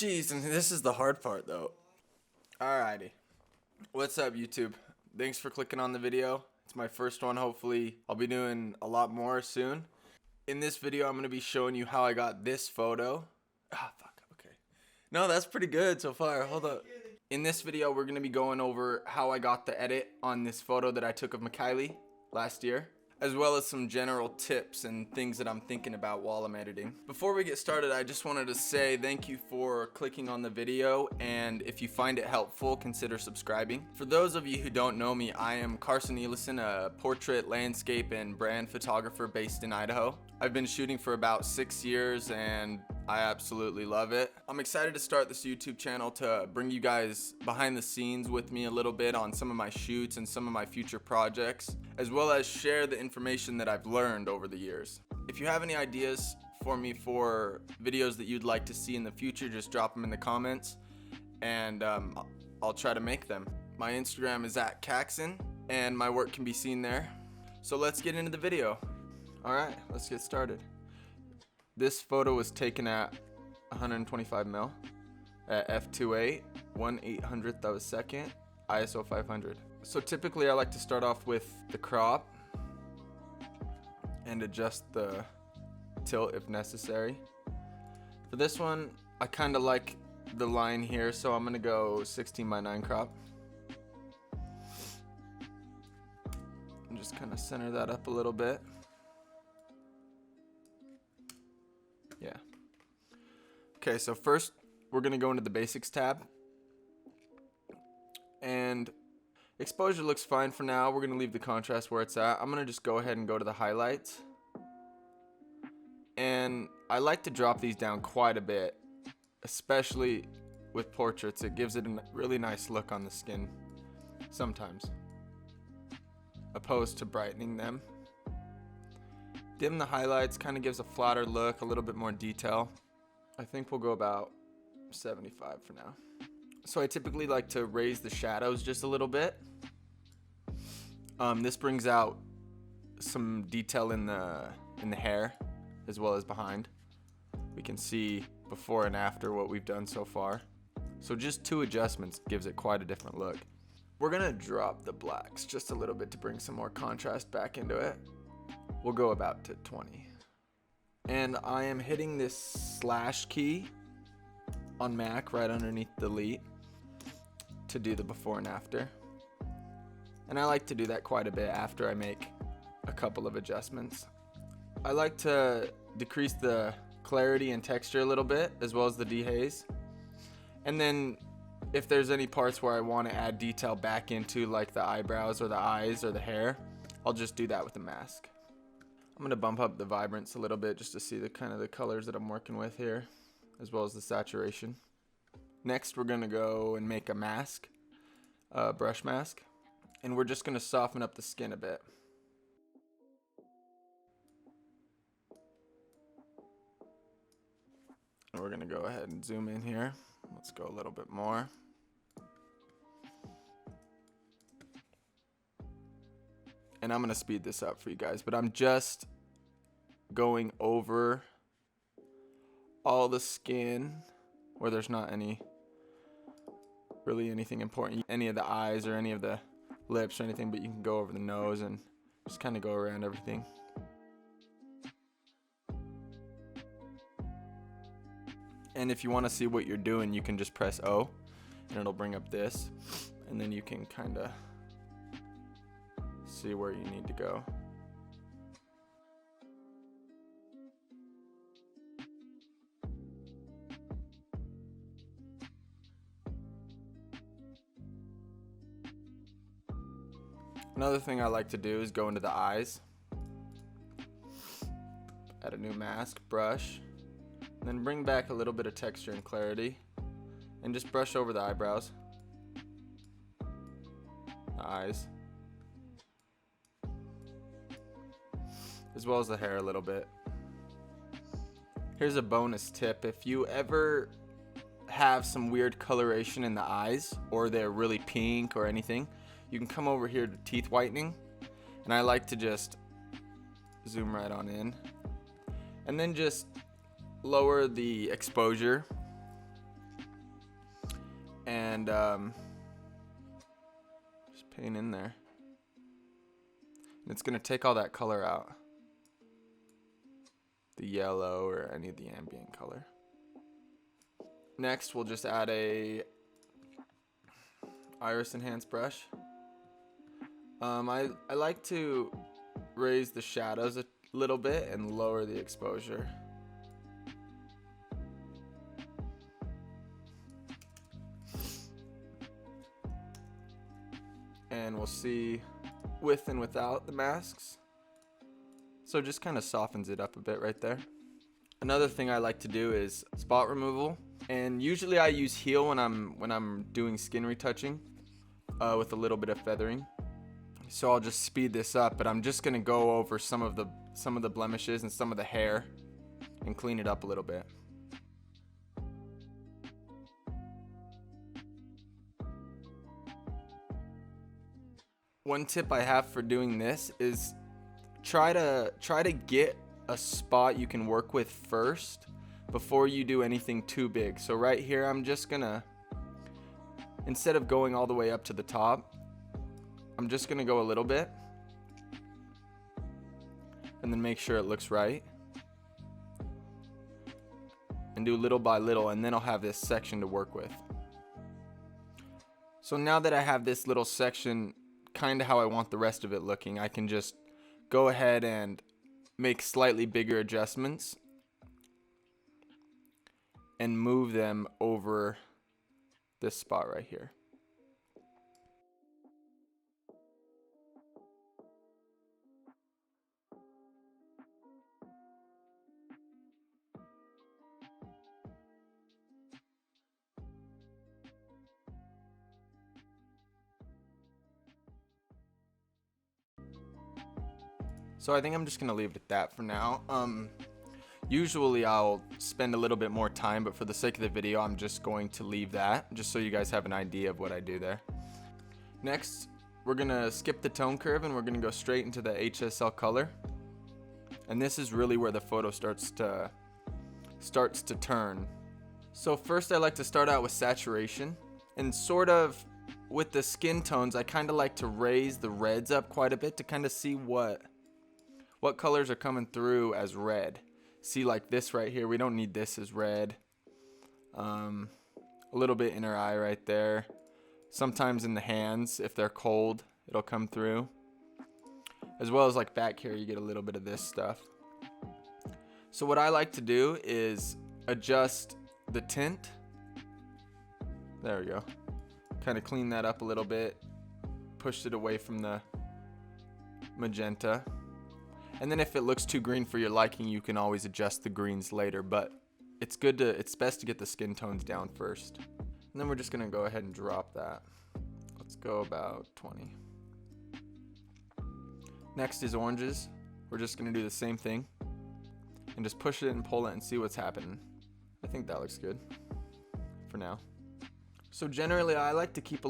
Jeez, and this is the hard part though. Alrighty. What's up, YouTube? Thanks for clicking on the video. It's my first one. Hopefully I'll be doing a lot more soon. In this video I'm going to be showing you how I got this photo. Okay. No, that's pretty good so far. Hold up. In this video we're going to be going over how I got the edit on this photo that I took of LAKEY last year, as well as some general tips and things that I'm thinking about while I'm editing. Before we get started, I just wanted to say thank you for clicking on the video, and if you find it helpful, consider subscribing. For those of you who don't know me, I am Carson Elison, a portrait, landscape, and brand photographer based in Idaho. I've been shooting for about 6 years and I absolutely love it. I'm excited to start this YouTube channel to bring you guys behind the scenes with me a little bit on some of my shoots and some of my future projects, as well as share the information that I've learned over the years. If you have any ideas for me for videos that you'd like to see in the future, just drop them in the comments and I'll try to make them. My Instagram is @Caxon and my work can be seen there. So let's get into the video. Alright, let's get started. This photo was taken at 125mm at f2.8, 1/800th of a second, ISO 500. So typically I like to start off with the crop and adjust the tilt if necessary. For this one, I kind of like the line here, so I'm gonna go 16:9 crop. And just kind of center that up a little bit. Yeah. Okay, so first we're gonna go into the basics tab, and exposure looks fine for now. We're gonna leave the contrast where it's at. I'm gonna just go ahead and go to the highlights, and I like to drop these down quite a bit, especially with portraits. It gives it a really nice look on the skin sometimes, opposed to brightening them. Dim the highlights, kind of gives a flatter look, a little bit more detail. I think we'll go about 75 for now. So I typically like to raise the shadows just a little bit. This brings out some detail in the hair as well as behind. We can see before and after what we've done so far. So just 2 adjustments gives it quite a different look. We're gonna drop the blacks just a little bit to bring some more contrast back into it. We'll go about to 20. And I am hitting this slash key on Mac right underneath delete to do the before and after. And I like to do that quite a bit after I make a couple of adjustments. I like to decrease the clarity and texture a little bit, as well as the dehaze. And then if there's any parts where I want to add detail back into, like the eyebrows or the eyes or the hair, I'll just do that with the mask. I'm going to bump up the vibrance a little bit just to see the kind of the colors that I'm working with here, as well as the saturation. Next we're going to go and make a mask, a brush mask, and we're just going to soften up the skin a bit. And we're going to go ahead and zoom in here. Let's go a little bit more. And I'm gonna speed this up for you guys, but I'm just going over all the skin where there's not really anything important, any of the eyes or any of the lips or anything, but you can go over the nose and just kind of go around everything. And if you want to see what you're doing, you can just press O and it'll bring up this, and then you can kind of see where you need to go. Another thing I like to do is go into the eyes, add a new mask, brush, and then bring back a little bit of texture and clarity, and just brush over the eyebrows, the eyes, as well as the hair a little bit. Here's a bonus tip: if you ever have some weird coloration in the eyes, or they're really pink or anything, you can come over here to teeth whitening, and I like to just zoom right on in and then just lower the exposure and just paint in there. And it's gonna take all that color out, the yellow or any of the ambient color. Next, we'll just add a iris enhance brush. I like to raise the shadows a little bit and lower the exposure. And we'll see with and without the masks. So it just kind of softens it up a bit right there. Another thing I like to do is spot removal, and usually I use heel when I'm doing skin retouching with a little bit of feathering. So I'll just speed this up, but I'm just gonna go over some of the blemishes and some of the hair and clean it up a little bit. One tip I have for doing this is try to get a spot you can work with first before you do anything too big. So right here, I'm just gonna, instead of going all the way up to the top, I'm just gonna go a little bit and then make sure it looks right and do little by little, and then I'll have this section to work with. So now that I have this little section kind of how I want the rest of it looking, I can just go ahead and make slightly bigger adjustments and move them over this spot right here. So I think I'm just gonna leave it at that for now. Usually I'll spend a little bit more time, but for the sake of the video, I'm just going to leave that, just so you guys have an idea of what I do there. Next, we're gonna skip the tone curve and we're gonna go straight into the HSL color. And this is really where the photo starts to turn. So first I like to start out with saturation, and sort of with the skin tones, I kind of like to raise the reds up quite a bit to kind of see what colors are coming through as red. See, like this right here, we don't need this as red. A little bit inner eye right there. Sometimes in the hands, if they're cold, it'll come through. As well as like back here, you get a little bit of this stuff. So what I like to do is adjust the tint. There we go. Kind of clean that up a little bit. Pushed it away from the magenta. And then if it looks too green for your liking, you can always adjust the greens later, but it's best to get the skin tones down first. And then we're just gonna go ahead and drop that. Let's go about 20. Next is oranges. We're just gonna do the same thing and just push it and pull it and see what's happening. I think that looks good for now. So generally I like to keep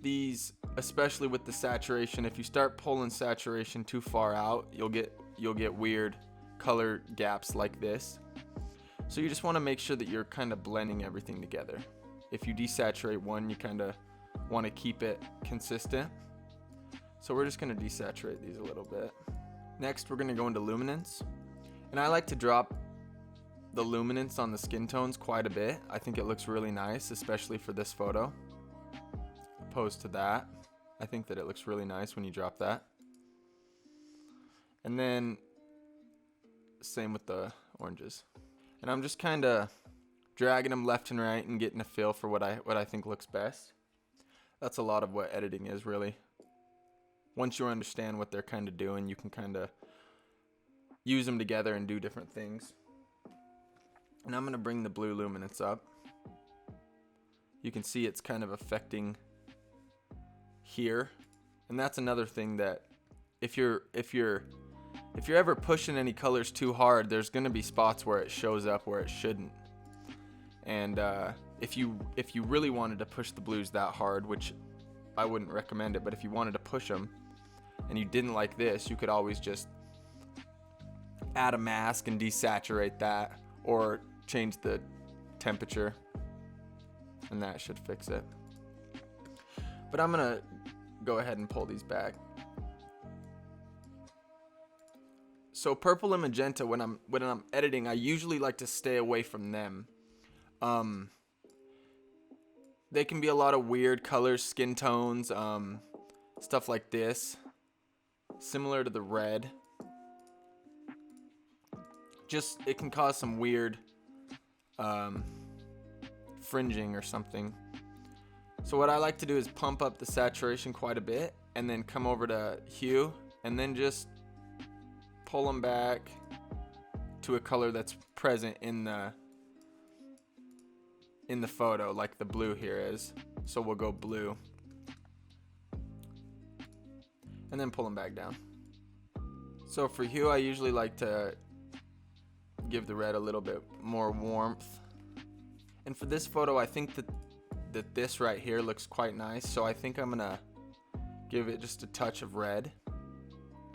these, especially with the saturation. If you start pulling saturation too far out, you'll get weird color gaps like this. So you just want to make sure that you're kind of blending everything together. If you desaturate one, you kind of want to keep it consistent. So we're just going to desaturate these a little bit. Next, we're going to go into luminance. And I like to drop the luminance on the skin tones quite a bit. I think it looks really nice, especially for this photo. Opposed to that, I think that it looks really nice when you drop that. And then same with the oranges. And I'm just kind of dragging them left and right and getting a feel for what I think looks best. That's a lot of what editing is, really. Once you understand what they're kind of doing, you can kind of use them together and do different things. And I'm going to bring the blue luminance up. You can see it's kind of affecting here. And that's another thing, that if you're ever pushing any colors too hard, there's going to be spots where it shows up where it shouldn't. And if you really wanted to push the blues that hard, which I wouldn't recommend it, but if you wanted to push them and you didn't like this, you could always just add a mask and desaturate that, or change the temperature. and that should fix it. But I'm gonna go ahead and pull these back. So purple and magenta, when I'm editing, I usually like to stay away from them. They can be a lot of weird colors, skin tones, stuff like this, similar to the red. Just, it can cause some weird fringing or something. So what I like to do is pump up the saturation quite a bit, and then come over to hue, and then just pull them back to a color that's present in the photo, like the blue here is. So we'll go blue, and then pull them back down. So for hue, I usually like to give the red a little bit more warmth. And for this photo, I think that this right here looks quite nice, so I think I'm gonna give it just a touch of red.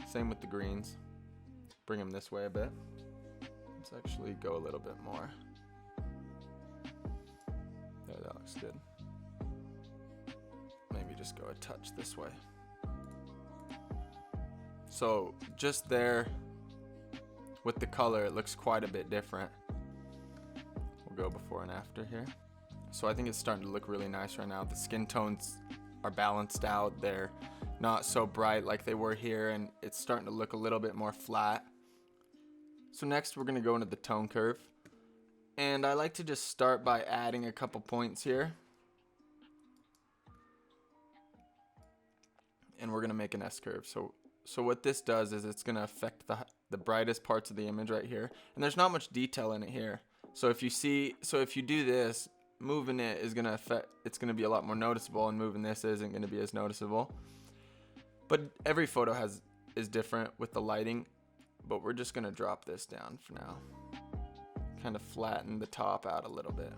Same with the greens. Bring them this way a bit. Let's actually go a little bit more. There, that looks good. Maybe just go a touch this way. So just there with the color, it looks quite a bit different. We'll go before and after here. So I think it's starting to look really nice right now. The skin tones are balanced out. They're not so bright like they were here, and it's starting to look a little bit more flat. So next we're gonna go into the tone curve. And I like to just start by adding a couple points here. And we're gonna make an S curve. So what this does is it's gonna affect the brightest parts of the image right here. And there's not much detail in it here. So if you do this, moving it is gonna affect, it's gonna be a lot more noticeable, and moving this isn't gonna be as noticeable. But every photo is different with the lighting, but we're just gonna drop this down for now. Kind of flatten the top out a little bit,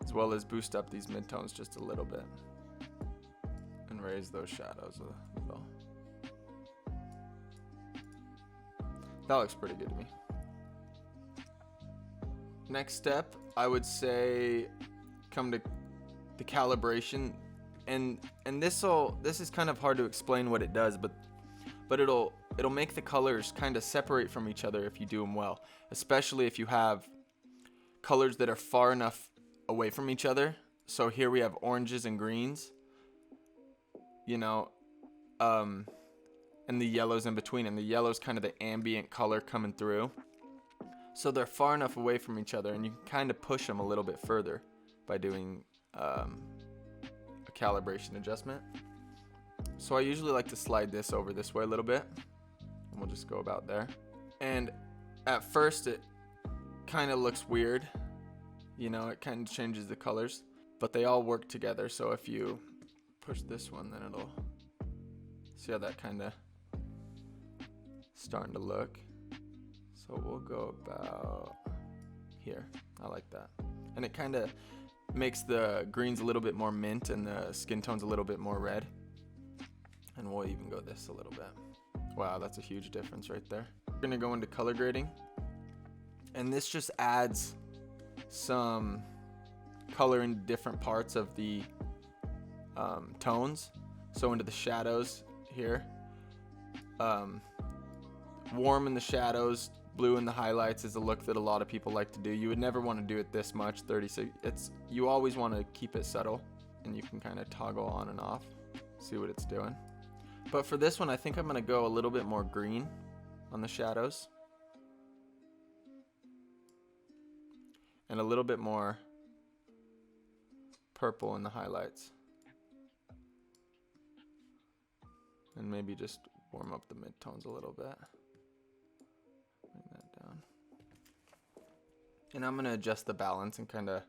as well as boost up these midtones just a little bit, and raise those shadows a little. That looks pretty good to me. Next step, I would say come to the calibration, and this is kind of hard to explain what it does, but it'll make the colors kind of separate from each other if you do them well, especially if you have colors that are far enough away from each other. So here we have oranges and greens, you know, and the yellows in between, and the yellow's kind of the ambient color coming through. So they're far enough away from each other, and you can kind of push them a little bit further by doing a calibration adjustment. So I usually like to slide this over this way a little bit, and we'll just go about there. And at first it kind of looks weird, you know, it kind of changes the colors, but they all work together. So if you push this one, then it'll, see how that kind of starting to look. So we'll go about here. I like that. And it kind of makes the greens a little bit more mint and the skin tones a little bit more red. And we'll even go this a little bit. Wow, that's a huge difference right there. We're gonna go into color grading. And this just adds some color in different parts of the tones. So into the shadows here. Warm in the shadows, blue in the highlights is a look that a lot of people like to do. You would never want to do it this much, 36. You always want to keep it subtle, and you can kind of toggle on and off, see what it's doing. But for this one, I think I'm going to go a little bit more green on the shadows, and a little bit more purple in the highlights, and maybe just warm up the midtones a little bit. Bring that down. And I'm going to adjust the balance, and kind of,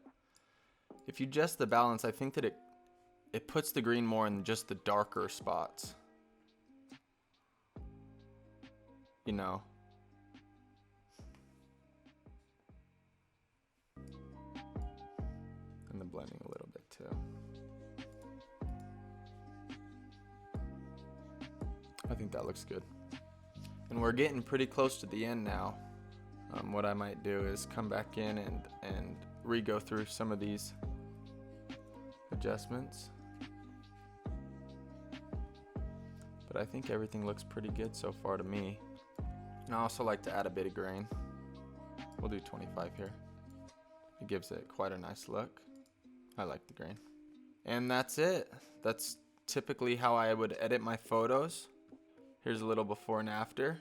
if you adjust the balance, I think that it puts the green more in just the darker spots. You know. And the blending a little bit too. I think that looks good. And we're getting pretty close to the end now. What I might do is come back in and re-go through some of these adjustments. But I think everything looks pretty good so far to me. And I also like to add a bit of grain. We'll do 25 here. It gives it quite a nice look. I like the grain. And that's it. That's typically how I would edit my photos. Here's a little before and after.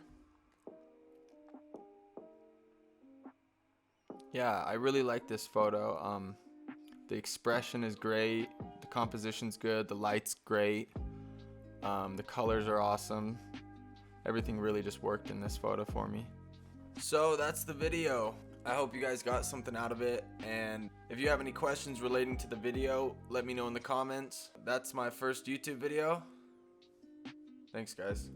Yeah, I really like this photo. The expression is great, the composition's good, the light's great, the colors are awesome. Everything really just worked in this photo for me. So that's the video. I hope you guys got something out of it, and if you have any questions relating to the video, let me know in the comments. That's my first YouTube video. Thanks, guys.